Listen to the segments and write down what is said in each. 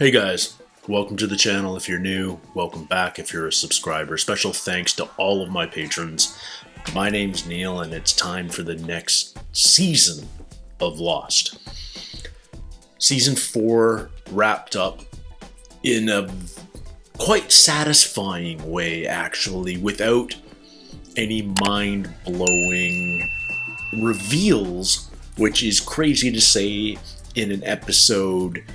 Hey guys, welcome to the channel if you're new, welcome back if you're a subscriber. Special thanks to all of my patrons. My name's Neil and it's time for the next season of Lost. Season 4 wrapped up in a quite satisfying way actually, without any mind-blowing reveals, which is crazy to say in an episode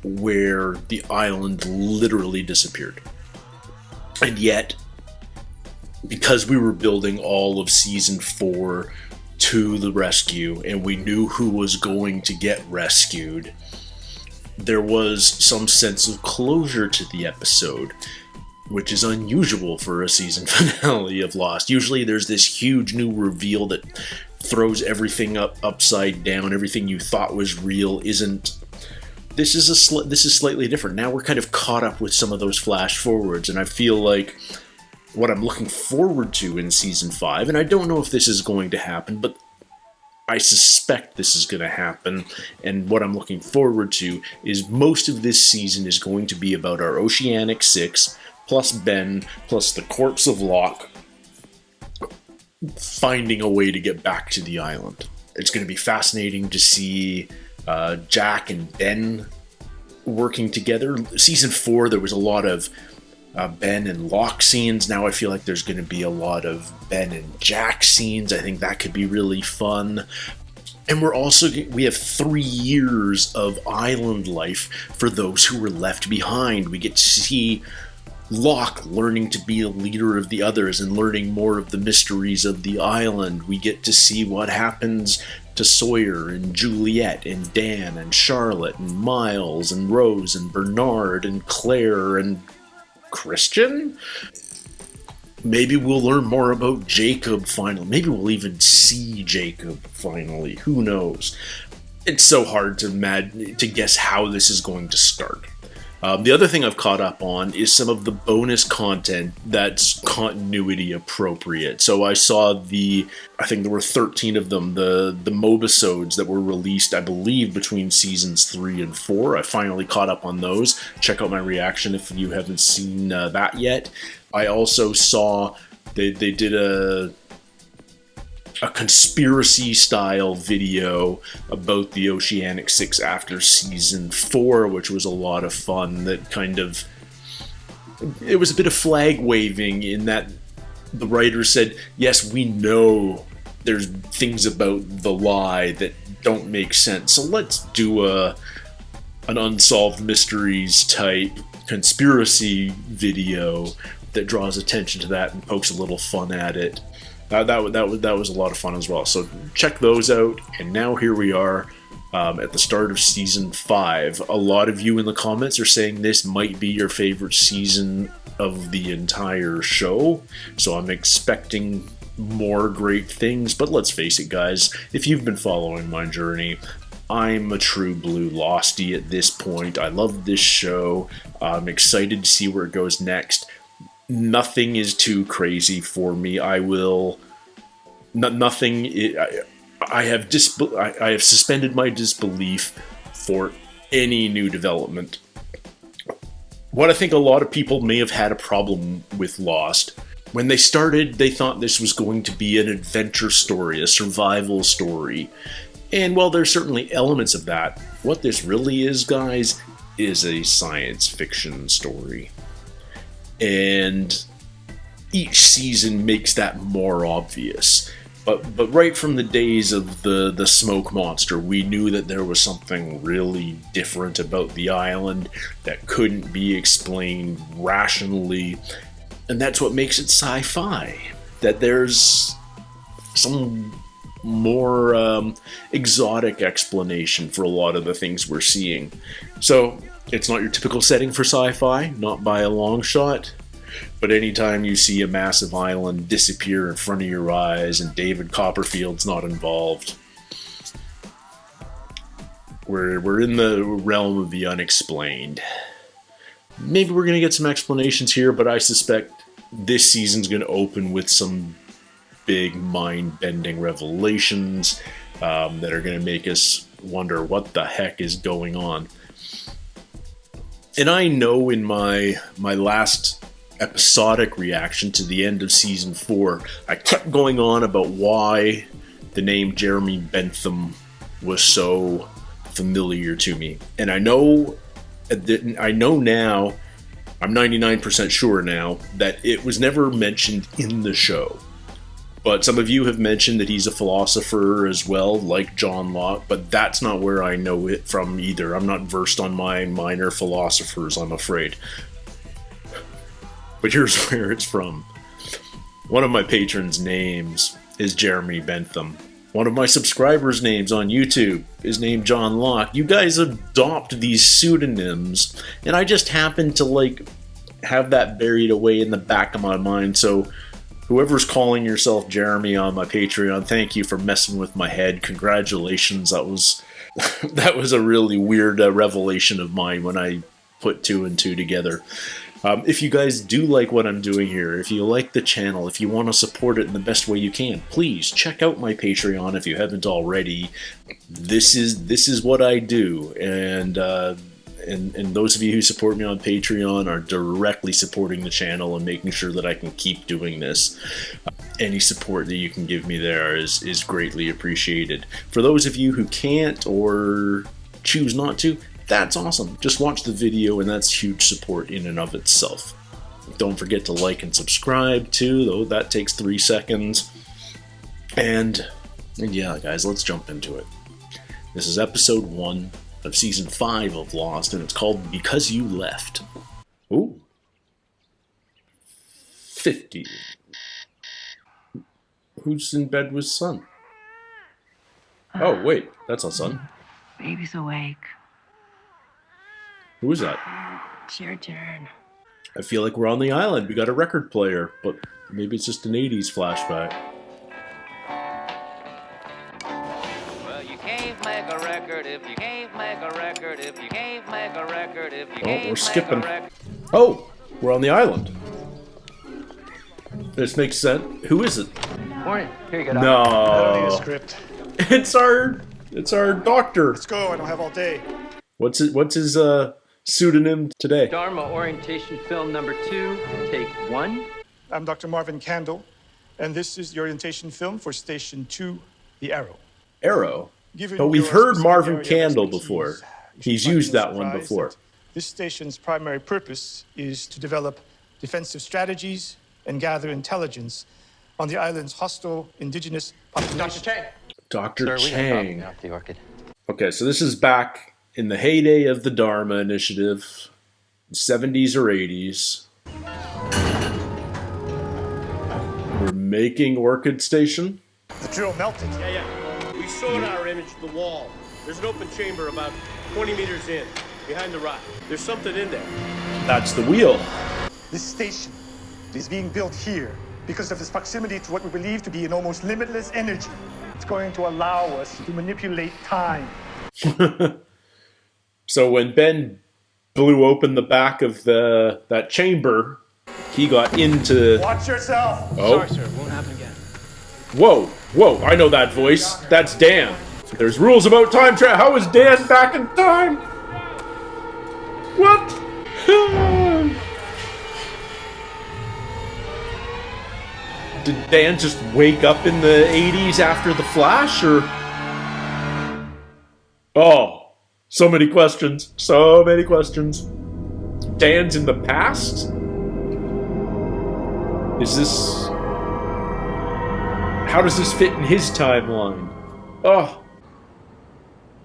where the island literally disappeared. And yet, because we were building all of season 4 to the rescue, and we knew who was going to get rescued, there was some sense of closure to the episode, which is unusual for a season finale of Lost. Usually there's this huge new reveal that throws everything upside down. Everything you thought was real isn't. This is slightly different. Now we're kind of caught up with some of those flash forwards, and I feel like what I'm looking forward to in season 5, and I don't know if this is going to happen, but I suspect this is going to happen, and what I'm looking forward to is most of this season is going to be about our Oceanic 6, plus Ben, plus the corpse of Locke, finding a way to get back to the island. It's going to be fascinating to see Jack and Ben working together. Season 4, there was a lot of Ben and Locke scenes. Now I feel like there's going to be a lot of Ben and Jack scenes. I think that could be really fun. And we have 3 years of island life for those who were left behind. We get to see Locke learning to be a leader of the others and learning more of the mysteries of the island. We get to see what happens to Sawyer and Juliet and Dan and Charlotte and Miles and Rose and Bernard and Claire and Christian. Maybe we'll learn more about Jacob finally. Maybe we'll even see Jacob finally. Who knows? It's so hard to guess how this is going to start. The other thing I've caught up on is some of the bonus content that's continuity appropriate. So I saw I think there were 13 of them, the Mobisodes that were released, I believe, between seasons 3 and 4. I finally caught up on those. Check out my reaction if you haven't seen that yet. I also saw they did a conspiracy style video about the Oceanic 6 after season 4, which was a lot of fun. It was a bit of flag waving in that the writer said, yes, we know there's things about the lie that don't make sense, so let's do an unsolved mysteries type conspiracy video that draws attention to that and pokes a little fun at it. That was a lot of fun as well. So check those out. And now here we are at the start of season 5. A lot of you in the comments are saying this might be your favorite season of the entire show. So I'm expecting more great things. But let's face it, guys, if you've been following my journey, I'm a true blue Lostie at this point. I love this show. I'm excited to see where it goes next. Nothing is too crazy for me. I have suspended my disbelief for any new development. What I think a lot of people may have had a problem with Lost, when they started, they thought this was going to be an adventure story, a survival story. And while there's certainly elements of that, what this really is, guys, is a science fiction story. And each season makes that more obvious. But right from the days of the smoke monster, we knew that there was something really different about the island that couldn't be explained rationally. And that's what makes it sci-fi. That there's some more exotic explanation for a lot of the things we're seeing. So it's not your typical setting for sci-fi, not by a long shot. But anytime you see a massive island disappear in front of your eyes and David Copperfield's not involved, we're in the realm of the unexplained. Maybe we're going to get some explanations here, but I suspect this season's going to open with some big mind-bending revelations that are going to make us wonder what the heck is going on. And I know in my last episodic reaction to the end of season 4, I kept going on about why the name Jeremy Bentham was so familiar to me. And I know now, I'm 99% sure now, that it was never mentioned in the show. But some of you have mentioned that he's a philosopher as well, like John Locke, but that's not where I know it from either. I'm not versed on my minor philosophers, I'm afraid. But here's where it's from. One of my patrons' names is Jeremy Bentham. One of my subscribers' names on YouTube is named John Locke. You guys adopt these pseudonyms, and I just happen to have that buried away in the back of my mind, so whoever's calling yourself Jeremy on my Patreon, thank you for messing with my head. Congratulations. That was a really weird revelation of mine when I put 2 and 2 together. If you guys do like what I'm doing here, if you like the channel, if you want to support it in the best way you can, please check out my Patreon if you haven't already. This is what I do, and those of you who support me on Patreon are directly supporting the channel and making sure that I can keep doing this. Any support that you can give me there is greatly appreciated. For those of you who can't or choose not to, that's awesome. Just watch the video and that's huge support in and of itself. Don't forget to like and subscribe too, though that takes 3 seconds. And yeah, guys, let's jump into it. This is episode 1 of season 5 of Lost, and it's called Because You Left. Ooh. 50. Who's in bed with Son? Oh, wait, that's not Son. Baby's awake. Who is that? It's your turn. I feel like we're on the island. We got a record player, but maybe it's just an 80s flashback. Well, you can't make a record if you can't make a record if you can't make a record if you can't. Oh, we're skipping. Oh, we're on the island. This makes sense. Who is it? Morning. Here you go. No. I don't need a script. It's our doctor. Let's go. I don't have all day. What's his pseudonym today? Dharma orientation film number 2, take 1. I'm Dr. Marvin Candle, and this is the orientation film for Station 2, The Arrow. Arrow? Given But we've your heard specific Marvin area of Candle expertise, before. you should He's find used no that one surprise before. that this station's primary purpose is to develop defensive strategies and gather intelligence on the island's hostile indigenous population. Dr. Chang. Dr. Sir, Chang. off the orchid. Okay, so this is back in the heyday of the Dharma initiative, 70s or 80s. We're making Orchid Station. The drill melted. Yeah. We sonar imaged the wall. There's an open chamber about 20 meters in, behind the rock. There's something in there. That's the wheel. This station is being built here because of its proximity to what we believe to be an almost limitless energy. It's going to allow us to manipulate time. So when Ben blew open the back of that chamber, he got into... Watch yourself! Oh. Sorry, sir. Won't happen again. Whoa, I know that voice. That's Dan. There's rules about time travel. How is Dan back in time? What? Did Dan just wake up in the 80s after the Flash, or... Oh. So many questions. So many questions. Dan's in the past? Is this... How does this fit in his timeline? Oh.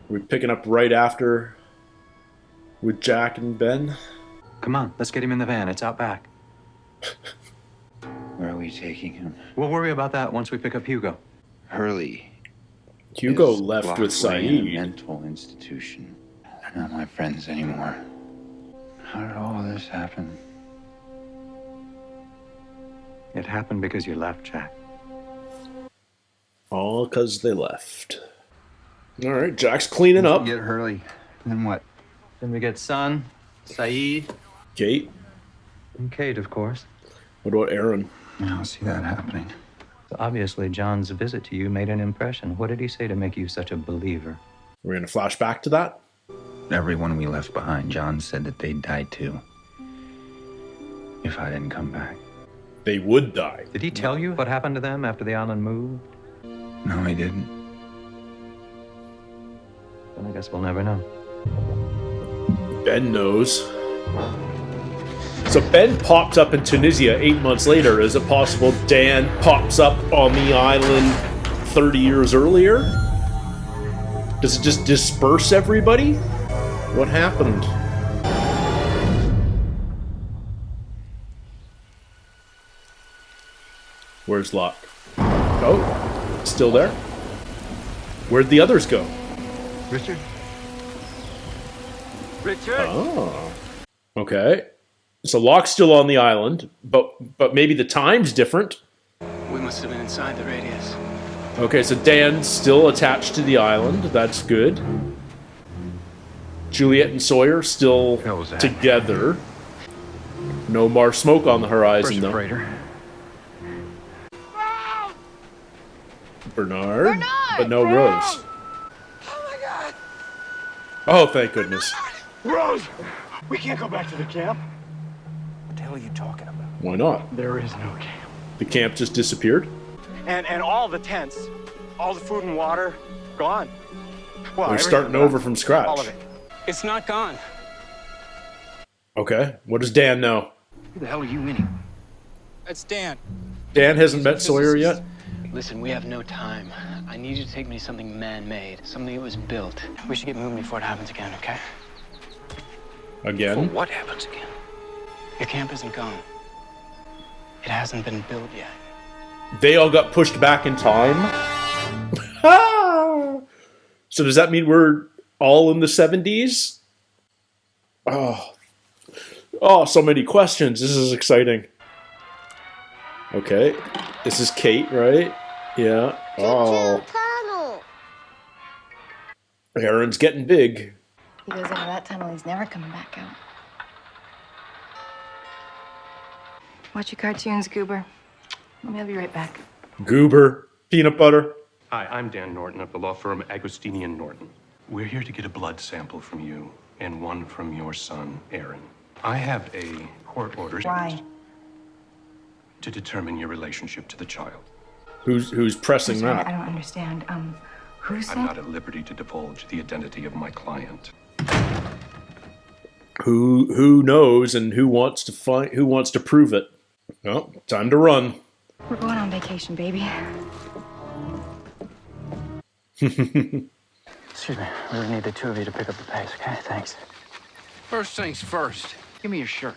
We're picking up right after with Jack and Ben. Come on, let's get him in the van. It's out back. Where are we taking him? We'll worry about that once we pick up Hugo. Hurley. Hugo is left locked with away in a Saeed. mental institution. They're not my friends anymore. How did all this happen? It happened because you left, Jack. All because they left. Alright, Jack's cleaning up. Get Hurley. Then what? Then we get Son, Saeed, Kate. and Kate, of course. What about Aaron? I don't see that happening. So obviously, John's visit to you made an impression. What did he say to make you such a believer? We're going to flash back to that? everyone we left behind, John said that they'd die too. If I didn't come back. They would die. Did he tell you what happened to them after the island moved? No, he didn't. Then I guess we'll never know. Ben knows. So Ben pops up in Tunisia 8 months later. Is it possible Dan pops up on the island 30 years earlier? Does it just disperse everybody? What happened? Where's Locke? Oh, still there? Where'd the others go? Richard? Richard? Oh. Okay. So Locke's still on the island, but maybe the time's different. We must have been inside the radius. Okay, so Dan's still attached to the island. That's good. Juliet and Sawyer still together. No more smoke on the horizon, though. Bernard, but no Rose. Oh my God! Oh, thank goodness. Rose! We can't go back to the camp. What the hell are you talking about? Why not? There is no camp. The camp just disappeared? And all the tents, all the food and water, gone. Well, We're everything starting gone. over from scratch. All of it. It's not gone. Okay, what does Dan know? Who the hell are you anyway? That's Dan. Dan hasn't met Sawyer yet? Listen, we have no time. I need you to take me to something man-made, something that was built. We should get moving before it happens again, okay? Again? What happens again? Your camp isn't gone. It hasn't been built yet. They all got pushed back in time? So does that mean we're all in the 70s? Oh, so many questions. This is exciting. Okay. This is Kate, right? Yeah. Oh. Aaron's getting big. He goes into that tunnel, he's never coming back out. Watch your cartoons, Goober. I'll be right back. Goober. Peanut butter. Hi, I'm Dan Norton of the law firm Agostini and Norton. We're here to get a blood sample from you and one from your son, Aaron. I have a court order. Why? To determine your relationship to the child. Who's pressing I'm sorry, that? I don't understand. Who's I'm not at liberty to divulge the identity of my client. Who knows and who wants to prove it? Oh, time to run. We're going on vacation, baby. Excuse me, we really need the two of you to pick up the pace, okay? Thanks. First things first. Give me your shirt.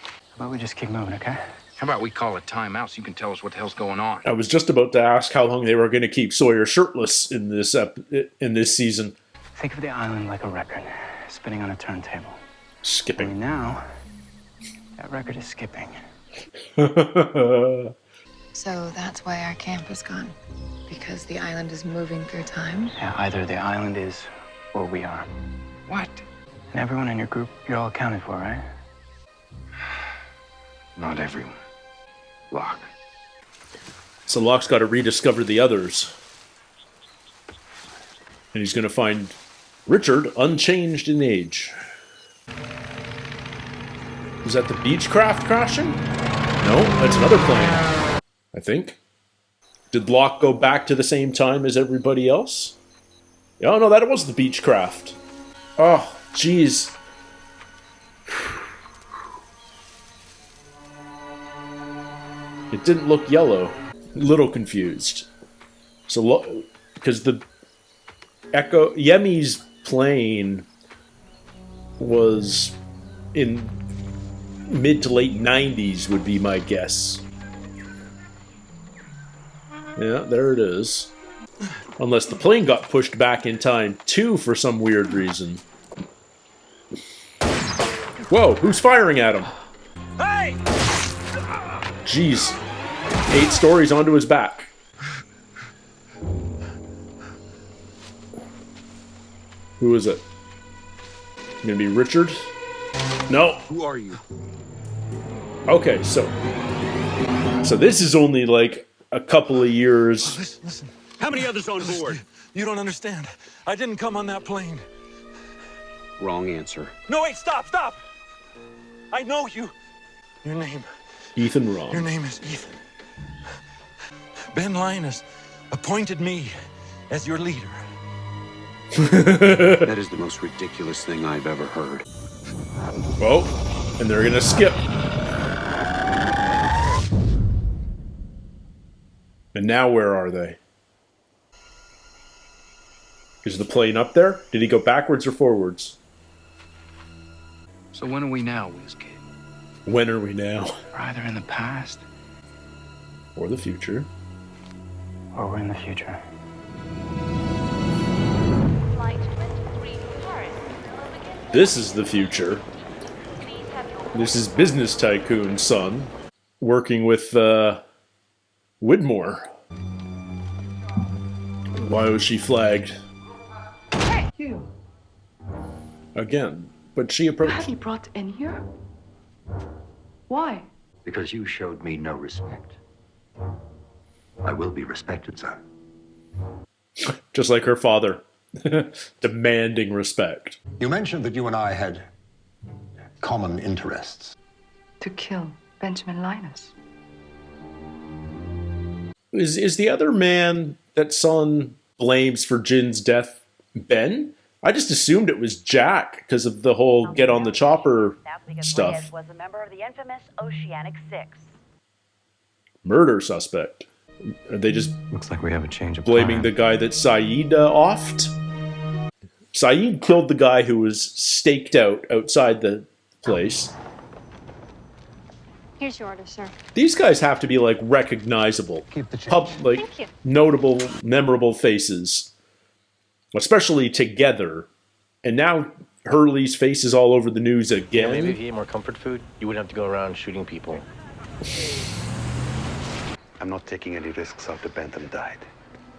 How about we just keep moving, okay? How about we call a timeout so you can tell us what the hell's going on? I was just about to ask how long they were going to keep Sawyer shirtless in this season. Think of the island like a record, spinning on a turntable. Skipping. Only now, that record is skipping. So that's why our camp is gone. Because the island is moving through time? Yeah, either the island is, or we are. What? And everyone in your group, you're all accounted for, right? Not everyone. Locke. So Locke's got to rediscover the others. And he's going to find Richard unchanged in age. Was that the Beechcraft crashing? No, that's another plane, I think. Did Locke go back to the same time as everybody else? Oh, no, that was the Beechcraft. Oh, jeez. It didn't look yellow. A little confused. So, because the Yemi's plane was in mid to late 90s would be my guess. Yeah, there it is. Unless the plane got pushed back in time too for some weird reason. Whoa, who's firing at him? Hey! Jeez. 8 stories onto his back. Who is it? Gonna be Richard? No. Who are you? Okay, so this is only like a couple of years. Listen. How many others on board? You don't understand. I didn't come on that plane. Wrong answer. No, wait, stop! I know you. Your name. Ethan Romm. Your name is Ethan. Ben Linus appointed me as your leader. That is the most ridiculous thing I've ever heard. Oh, and they're gonna skip. And now where are they? Is the plane up there? Did he go backwards or forwards? So when are we now, WizKid? When are we now? We're either in the past Or the future. or we're in the future. This is the future. This is Business Tycoon's son, working with Widmore. Why was she flagged? You. Again, but she approached. Have you brought in here? Why? Because you showed me no respect. I will be respected, son. Just like her father. Demanding respect. You mentioned that you and I had common interests. To kill Benjamin Linus. Is the other man that son blames for Jin's death Ben? I just assumed it was Jack because of the whole get on the chopper stuff. Was a member of the infamous Oceanic 6. Murder suspect. Are they just looks like we have a change of blaming plan. the guy that Saeed offed? Saeed killed the guy who was staked out outside the place. Here's your order, sir. These guys have to be like recognizable, like notable, memorable faces, especially together. And now Hurley's face is all over the news again. Maybe if you ate more comfort food, you wouldn't have to go around shooting people. I'm not taking any risks after Bentham died.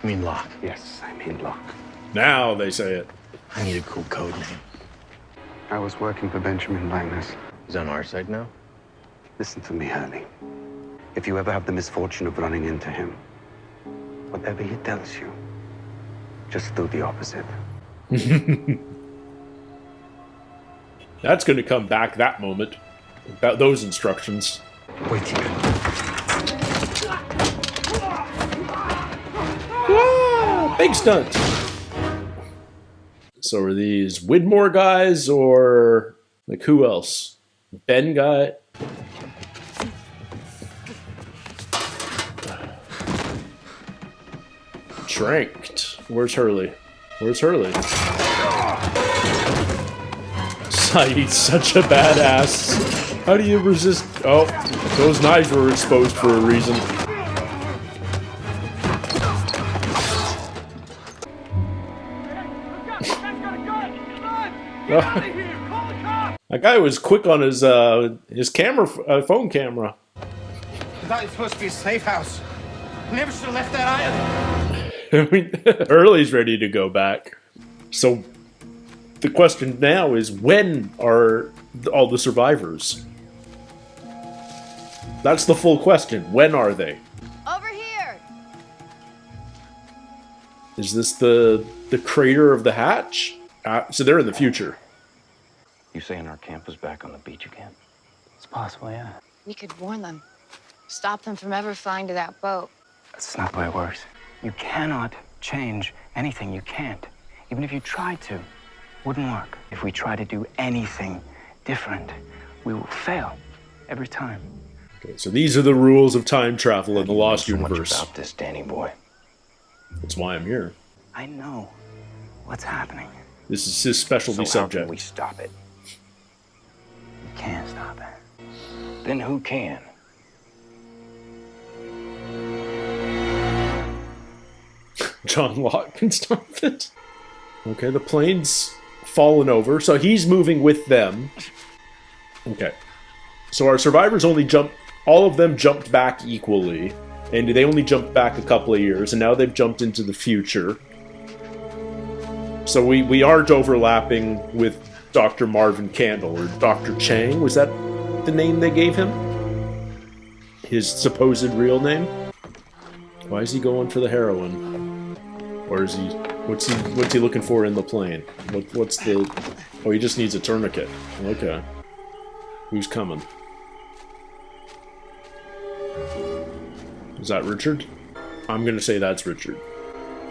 You mean Locke? Yes, I mean Locke. Now they say it. I need a cool code name. I was working for Benjamin Linus. He's on our side now? Listen to me, Hurley. If you ever have the misfortune of running into him, whatever he tells you, just do the opposite. That's going to come back that moment. About those instructions. Wait here. Whoa! Big stunt! So are these Widmore guys or like who else? Ben guy? Tranked. Where's Hurley? Where's Hurley? Saeed's such a badass. How do you resist? Oh, those knives were exposed for a reason. That guy was quick on his camera, phone camera. I thought it was supposed to be a safe house. I never should have left that island. I mean, Hurley's ready to go back. So the question now is, when are all the survivors? That's the full question. When are they? Over here. Is this the crater of the hatch? So they're in the future. You saying our camp is back on the beach again? It's possible, yeah. We could warn them. Stop them from ever flying to that boat. That's not the way it works. You cannot change anything. You can't. Even if you tried to, it wouldn't work. If we try to do anything different, we will fail every time. Okay, so these are the rules of time travel in the Lost Universe. Much about this, Danny boy. That's why I'm here. I know what's happening. This is his specialty subject. How can we stop it? You can't stop it. Then who can? John Locke can stop it. Okay, the plane's fallen over, so he's moving with them. Okay. So our survivors only jumped, all of them jumped back equally, and they only jumped back a couple of years, and now they've jumped into the future. So we aren't overlapping with Dr. Marvin Candle, or Dr. Chang, was that the name they gave him? His supposed real name? Why is he going for the heroin? Or is he... What's he looking for in the plane? What's the Oh, he just needs a tourniquet. Okay. Who's coming? Is that Richard? I'm gonna say that's Richard.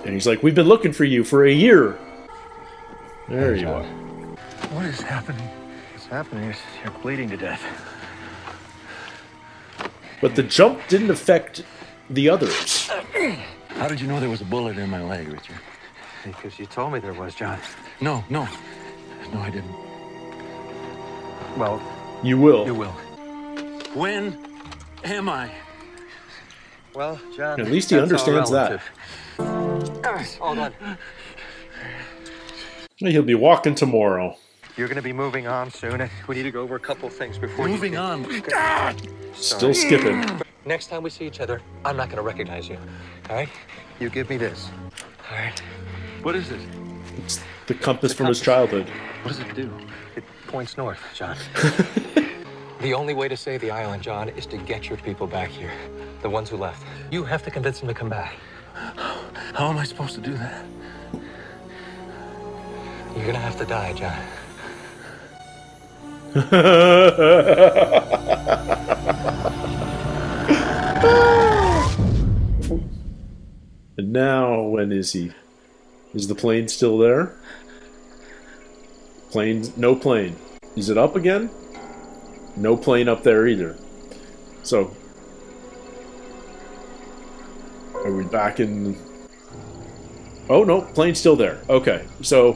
And he's like, we've been looking for you for a year. There you are. What is happening? What's happening is you're bleeding to death. But the jump didn't affect the others. How did you know there was a bullet in my leg, Richard? Because you told me there was, John. No, I didn't. Well, you will. You will. When am I? Well, John. At least he understands that. Hold on. He'll be walking tomorrow. You're going to be moving on soon, and we need to go over a couple things before Moving on. Still skipping. Next time we see each other, I'm not going to recognize you. All right? You give me this. All right? What is it? It's the compass from his childhood. What does it do? It points north, John. The only way to save the island, John, is to get your people back here. The ones who left. You have to convince them to come back. How am I supposed to do that? You're going to have to die, John. And now, when is he? Is the plane still there? No plane. Is it up again? No plane up there either. So, are we back in... Oh, no, plane's still there. Okay, so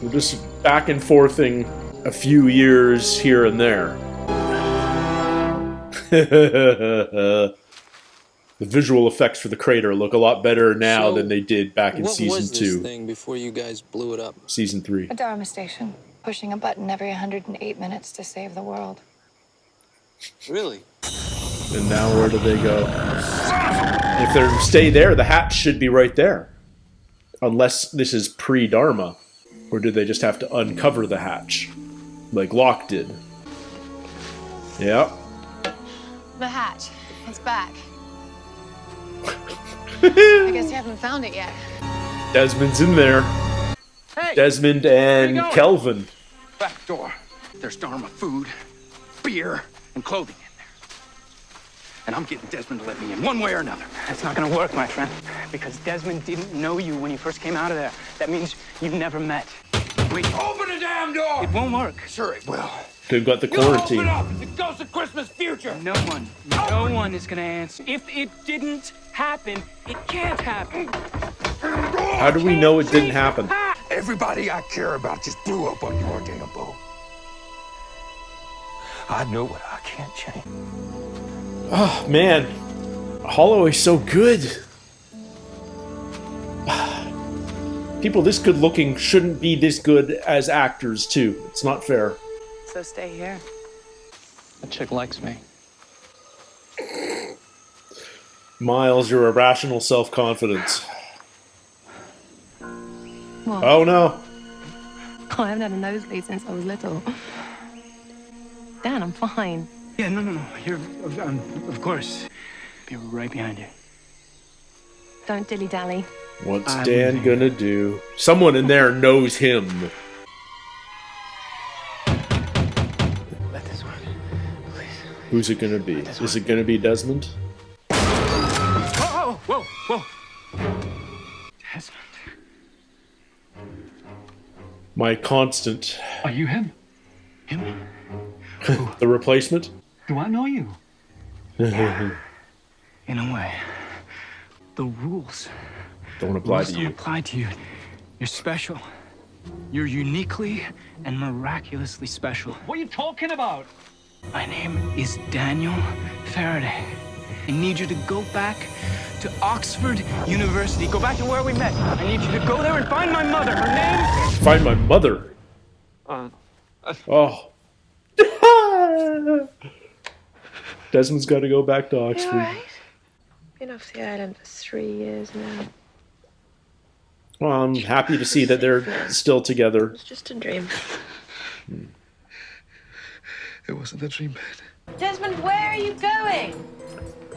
we're just back and forthing a few years here and there. The visual effects for the crater look a lot better now than they did back in season 2. What was this thing before you guys blew it up? Season 3. A Dharma station, pushing a button every 108 minutes to save the world. Really? And now where do they go? If they stay there, the hatch should be right there. Unless this is pre-Dharma. Or do they just have to uncover the hatch? Like Locke did. Yep. The hatch. It's back. I guess you haven't found it yet. Desmond's in there. Hey, Desmond and Kelvin. Back door. There's Dharma food, beer, and clothing in there. And I'm getting Desmond to let me in one way or another. That's not gonna work, my friend. Because Desmond didn't know you when you first came out of there. That means you've never met. Wait, open the damn door! It won't work. Sure it will. They've got the quarantine. Open up! It's a ghost of Christmas future! No one is gonna answer. If it didn't happen, it can't happen. How do we know it didn't happen? Everybody I care about just blew up on your damn boat. I know what I can't change. Oh, man. Holloway's so good. People this good looking shouldn't be this good as actors, too. It's not fair. So stay here. That chick likes me. Miles, your irrational self-confidence. What? Oh, no. I haven't had a nosebleed since I was little. Dan, I'm fine. Yeah, no. You're, of course. Be right behind you. Don't dilly-dally. What's Dan gonna do? Someone in there knows him. Let this one, please. Who's it gonna be? Is it gonna be Desmond? Whoa! Desmond. My constant. Are you him? Him? The replacement? Do I know you? Yeah. In a way. The rules Don't apply to you. Don't apply to you. You're special. You're uniquely and miraculously special. What are you talking about? My name is Daniel Faraday. I need you to go back to Oxford University. Go back to where we met. I need you to go there and find my mother. Her name... Find my mother? Oh. Desmond's got to go back to Oxford. You all right? Been off the island for 3 years now. Well, I'm happy to see that they're still together. It's just a dream. It wasn't a dream, Ben. Desmond, where are you going?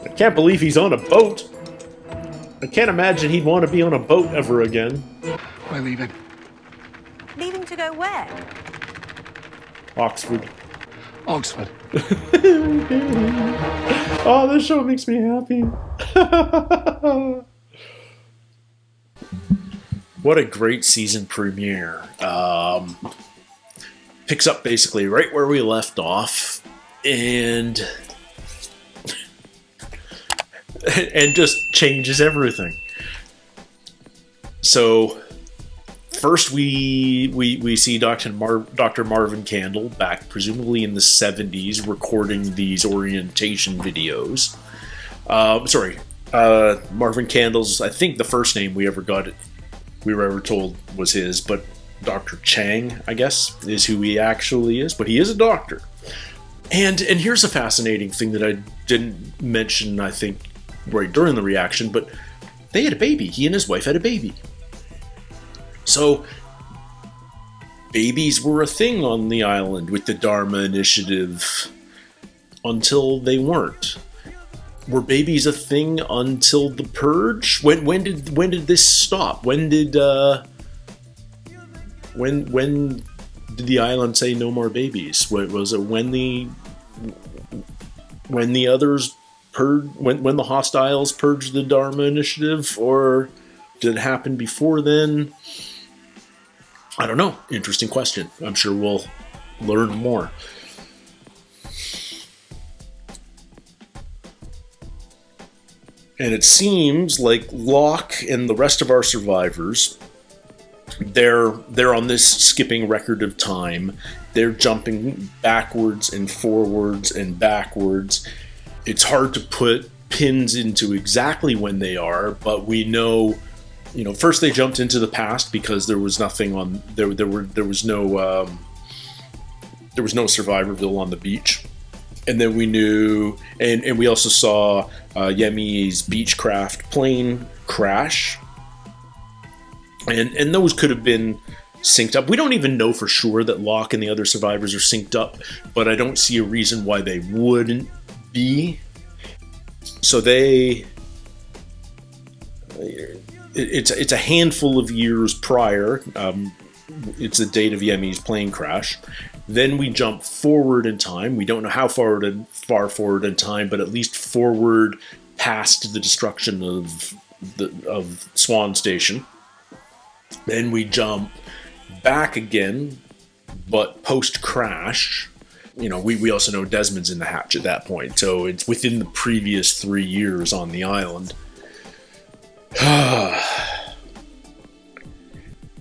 I can't believe he's on a boat. I can't imagine he'd want to be on a boat ever again. Why leaving? Leaving to go go where? Oxford. Oxford. Oh, this show makes me happy. What a great season premiere. Picks up basically right where we left off, and just changes everything. So first we see Dr. Marvin Candle back, presumably in the 70s, recording these orientation videos. Marvin Candle's, I think the first name we were ever told was his, but Dr. Chang, I guess, is who he actually is. But he is a doctor. And here's a fascinating thing that I didn't mention, I think, right during the reaction, but they had a baby. He and his wife had a baby. So, babies were a thing on the island with the Dharma initiative until they weren't. Were babies a thing until the Purge? When did this stop? When did the island say no more babies? Was it when the others purged, when the hostiles purged the Dharma initiative, or did it happen before then? I don't know. Interesting question. I'm sure we'll learn more. And it seems like Locke and the rest of our survivors, they're on this skipping record of time. They're jumping backwards and forwards and backwards. It's hard to put pins into exactly when they are, but we know, first they jumped into the past because there was nothing on there was no Survivorville on the beach. And then we knew, and we also saw Yemi's Beechcraft plane crash. And those could have been synced up. We don't even know for sure that Locke and the other survivors are synced up, but I don't see a reason why they wouldn't be. So it's a handful of years prior. It's the date of Yemi's plane crash. Then we jump forward in time. We don't know how far forward in time, but at least forward past the destruction of Swan Station. Then we jump back again, but post-crash. We also know Desmond's in the hatch at that point, so it's within the previous 3 years on the island.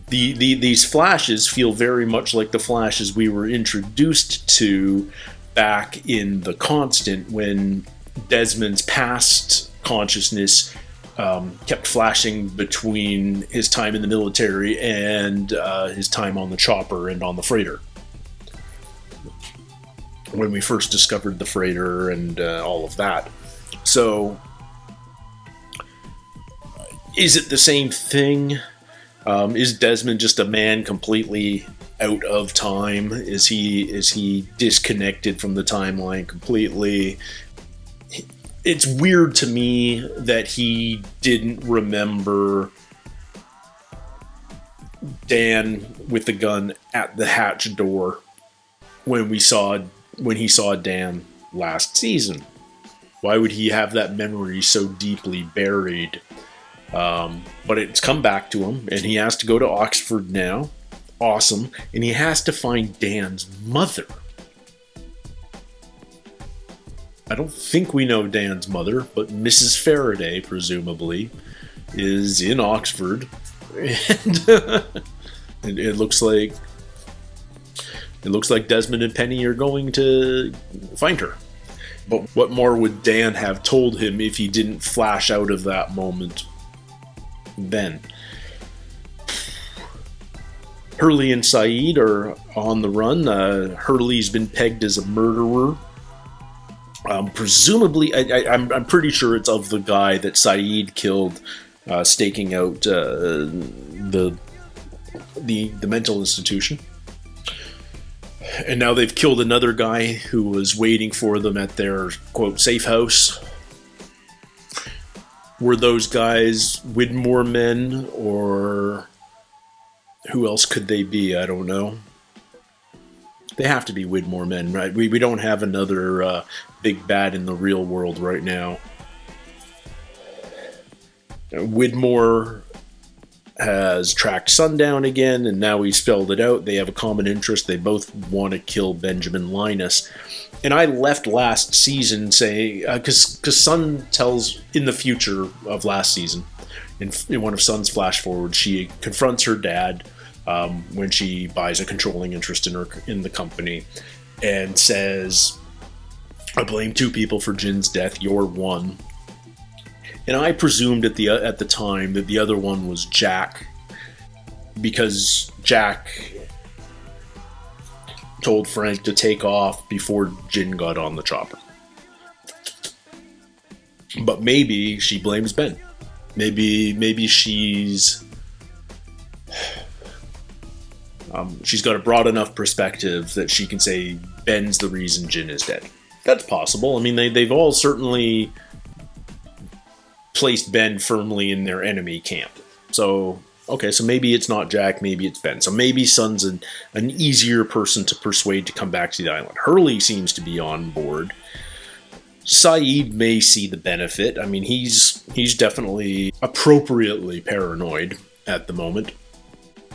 These flashes feel very much like the flashes we were introduced to back in The Constant, when Desmond's past consciousness kept flashing between his time in the military and his time on the chopper and on the freighter. When we first discovered the freighter and all of that. So, is it the same thing? Is Desmond just a man completely out of time? Is he disconnected from the timeline completely? It's weird to me that he didn't remember Dan with the gun at the hatch door when he saw Dan last season. Why would he have that memory so deeply buried? But it's come back to him, and he has to go to Oxford now. Awesome. And he has to find Dan's mother. I don't think we know Dan's mother, but Mrs. Faraday, presumably, is in Oxford. And it looks like Desmond and Penny are going to find her. But what more would Dan have told him if he didn't flash out of that moment then? Hurley and Saeed are on the run. Hurley's been pegged as a murderer. Presumably, I'm pretty sure it's of the guy that Saeed killed, staking out the mental institution. And now they've killed another guy who was waiting for them at their, quote, safe house. Were those guys Widmore men, or Who else could they be? I don't know. They have to be Widmore men, right? We don't have another big bad in the real world right now. Widmore has tracked Sundown again, and now he's spelled it out. They have a common interest. They both want to kill Benjamin Linus. And I left last season saying, because Sun tells in the future of last season, in one of Sun's flash forwards, she confronts her dad when she buys a controlling interest in the company, and says, "I blame two people for Jin's death. You're one." And I presumed at the time that the other one was Jack, because Jack told Frank to take off before Jin got on the chopper. But maybe she blames Ben. Maybe she's got a broad enough perspective that she can say Ben's the reason Jin is dead. That's possible. I mean, they've all certainly placed Ben firmly in their enemy camp. So, okay, so maybe it's not Jack, maybe it's Ben. So maybe Sun's an easier person to persuade to come back to the island. Hurley seems to be on board. Saeed may see the benefit. I mean, he's definitely appropriately paranoid at the moment.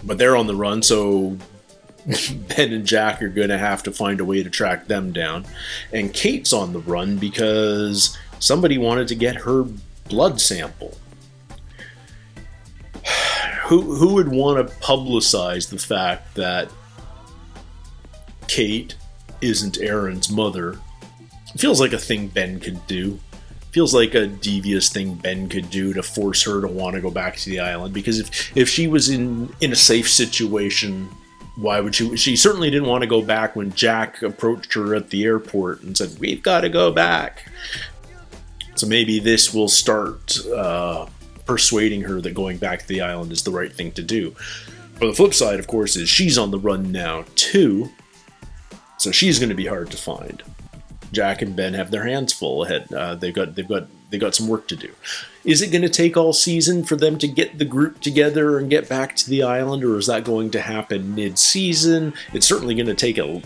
But they're on the run, so Ben and Jack are going to have to find a way to track them down. And Kate's on the run because somebody wanted to get her blood sample. Who would want to publicize the fact that Kate isn't Aaron's mother? It feels like a thing Ben could do. Feels like a devious thing Ben could do to force her to want to go back to the island. Because if she was in a safe situation, why would she? She certainly didn't want to go back when Jack approached her at the airport and said, "We've got to go back." So maybe this will start persuading her that going back to the island is the right thing to do. But the flip side, of course, is she's on the run now too. So she's going to be hard to find. Jack and Ben have their hands full ahead. They've got some work to do. Is it going to take all season for them to get the group together and get back to the island, or is that going to happen mid-season? It's certainly going to take a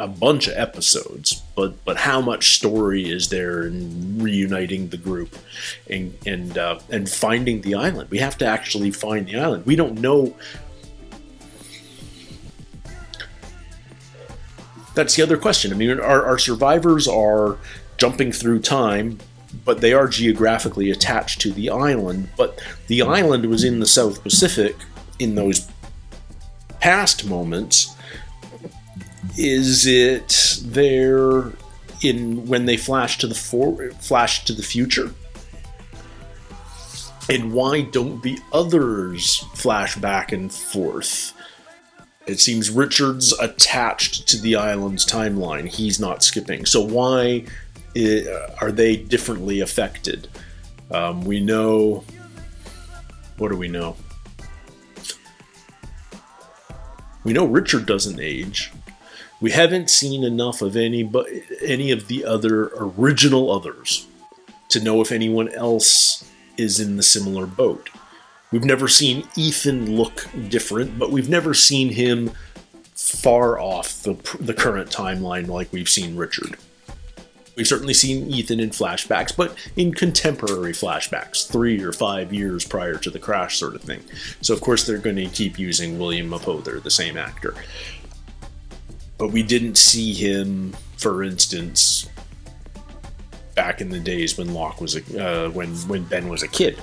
bunch of episodes, but how much story is there in reuniting the group and finding the island? We have to actually find the island. We don't know. That's the other question. I mean, our survivors are jumping through time, but they are geographically attached to the island. But the island was in the South Pacific in those past moments. Is it there when they flash to the future? And why don't the others flash back and forth? It seems Richard's attached to the island's timeline. He's not skipping. So why are they differently affected? We know... What do we know? We know Richard doesn't age. We haven't seen enough of any of the other original others to know if anyone else is in the similar boat. We've never seen Ethan look different, but we've never seen him far off the current timeline like we've seen Richard. We've certainly seen Ethan in flashbacks, but in contemporary flashbacks, 3 or 5 years prior to the crash sort of thing. So of course they're going to keep using William Mapother, the same actor. But we didn't see him, for instance, back in the days when Locke was when Ben was a kid.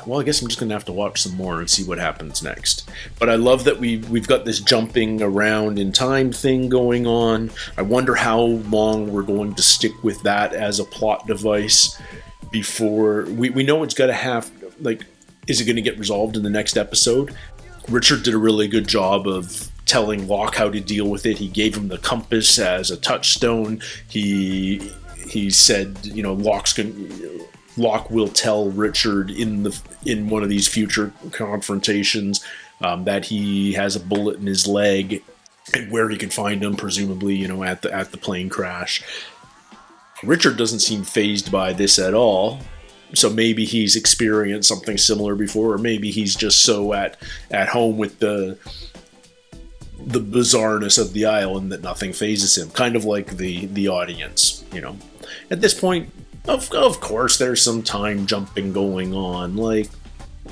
Well, I guess I'm just going to have to watch some more and see what happens next. But I love that we've got this jumping around in time thing going on. I wonder how long we're going to stick with that as a plot device before... We know it's got to have... Like, is it going to get resolved in the next episode? Richard did a really good job of telling Locke how to deal with it. He gave him the compass as a touchstone. He said, you know, Locke will tell Richard in one of these future confrontations that he has a bullet in his leg and where he can find him, presumably, you know, at the plane crash. Richard doesn't seem fazed by this at all. So maybe he's experienced something similar before, or maybe he's just so at home with the bizarreness of the island that nothing phases him. Kind of like the audience, you know. At this point, of course, there's some time jumping going on. Like,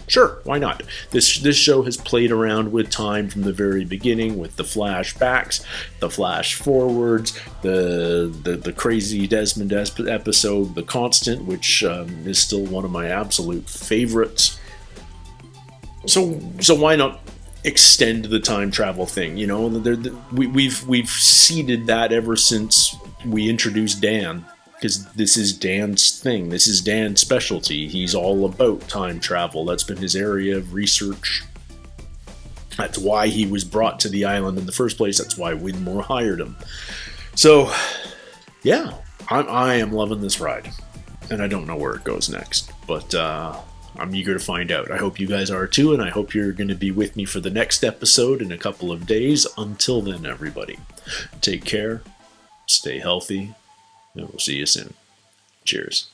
sure, why not? This show has played around with time from the very beginning, with the flashbacks, the flash forwards, the crazy Desmond episode, The Constant, which is still one of my absolute favorites. So why not extend the time travel thing? You know, we've seeded that ever since we introduced Dan. Because this is Dan's thing. This is Dan's specialty. He's all about time travel. That's been his area of research. That's why he was brought to the island in the first place. That's why Widmore hired him. So, yeah, I am loving this ride. And I don't know where it goes next. But I'm eager to find out. I hope you guys are too. And I hope you're going to be with me for the next episode in a couple of days. Until then, everybody, take care. Stay healthy. And we'll see you soon. Cheers.